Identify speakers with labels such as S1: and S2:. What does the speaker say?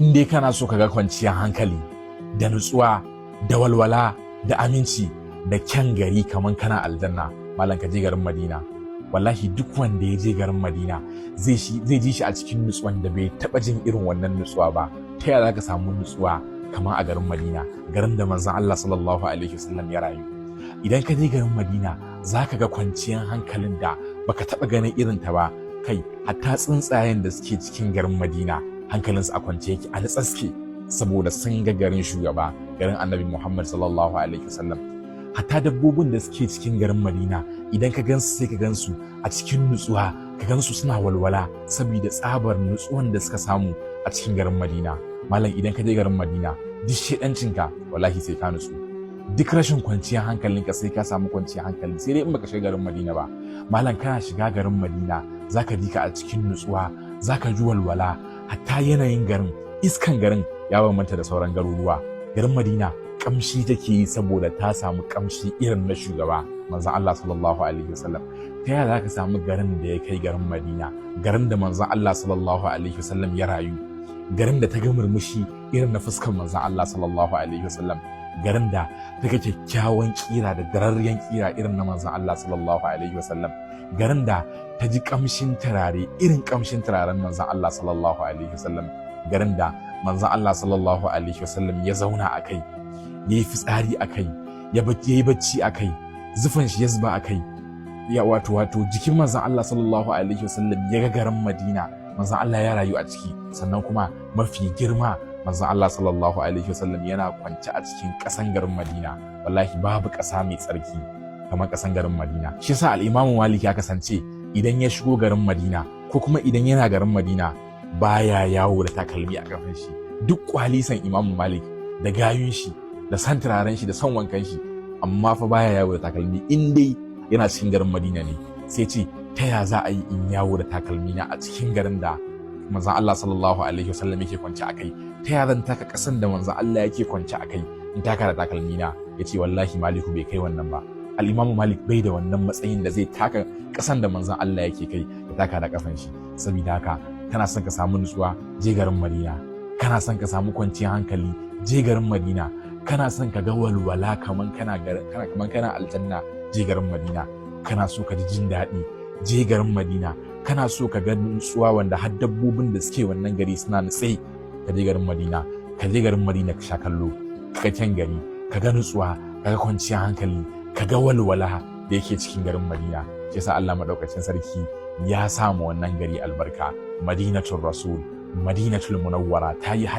S1: in dai kana so ka ga kwanciyar hankali da nutsuwa da walwala da aminci da kyan gari kaman kana aljanna, malam ka je garin Madina. Wallahi duk wanda ya je garin Madina zai ji shi a cikin nutsuwan da bai taba jin irin wannan nutsuwa ba. Ta yaya zaka samu nutsuwa kaman a garin Madina, garin da manzon Allah sallallahu alaihi wasallam ya rayu? Idan ka je garin Madina zaka ga kwanciyar hankalin da baka taba ganin irin ta ba. Kai hatta tsuntsayen da suke cikin garin Madina hankalinsu a kwance yake, a natsaske, saboda sun ga garin shugaba, garin Annabi Muhammad sallallahu alaihi wasallam. Hatta dabbobin da suke cikin garin Madina idan ka gansu sai ka gansu a cikin nutsuwa, ka gansu suna walwala saboda tsabar nutsuwan da suka samu a cikin garin Madina. Malam idan ka je garin Madina duk shedancinka wallahi sai ka nutsu, duk rashin kwanciyar hankalinka sai ka samu kwanciyar hankali, sai dai in baka shiga garin Madina ba. Malam kana shiga garin Madina zaka ji ka a cikin nutsuwa, zaka ji walwala, hatta yanayin garin, iskan garin ya bambanta da sauran garuruwa. Garin Madina kamshi take yi saboda ta samu kamshi irin na shugaba manzon Allah sallallahu alaihi wasallam. Ta yaya zaka samu garin da ya kai garin Madina, garin da manzon Allah sallallahu alaihi wasallam ya rayu, garin da ta ga murmushi irin na fuskar manzon Allah sallallahu alaihi wasallam, garin da ta ga kyakkyawan kira da dararren kira irin na manzon Allah sallallahu alaihi wasallam, garin da ta ji kamshin turare irin kamshin turaren manzon Allah sallallahu alaihi wasallam, garin da manzon Allah sallallahu alaihi wasallam ya zauna a kai, ya yi fitsari a kai, ya yi bacci a kai, zufan shi ya zuba a kai, ya wato jikin manzon Allah sallallahu alaihi wasallam ya ga garin Madina, manzon Allah ya rayu a ciki. Sannan kuma mafi girma, manzon Allah sallallahu alaihi wasallam yana kwance a cikin ƙasan garin Madina. Wallahi babu ƙasa mai tsarki kamar ƙasan garin Madina. Shi yasa al-Imam Malik ya kasance idan ya shigo garin Madina ko kuma idan yana garin Madina baya yawo da takalmi a kafin shi. Duk kwalisan Imam Malik da gayun shi da san turaren shi da son wankan shi, amma fa baya yawo da takalmi in dai yana cikin garin Madina ne. Sai ce ta ya za a yi in yawo da takalmi na a cikin garin da manzon Allah sallallahu alaihi wasallam yake kwance a kai? Ta ya zan taka kasan da manzon Allah yake kwance a kai in taka da takalmi na? Yace wallahi Maliku bai kai wannan ba. Al-Imam Malik bai da wannan matsayin da zai taka kasan da manzon Allah yake kai ya taka da kafan shi. Saboda haka kana son ka samu nutsuwa, je garin Madina. Kana son ka samu kwanciyar hankali, je garin Madina. Kana son ka ga walwala kaman kana aljanna, je garin Madina. Kana so ka ji jin daɗi, je garin Madina. Kana so ka ga nutsuwa wanda har dabbobin da suke wannan gari suna nutse, ka je garin Madina. Ka je garin Madina ka sha kallo, ka ga kyan gari, ka ga nutsuwa, ka ga kwanciyar hankali, ka ga walwala da yake cikin garin Madina. Shi yasa Allah madaukakin sarki ya sa mu wannan gari albarka, Madinatul Rasul, Madinatul Munawwara, ta yi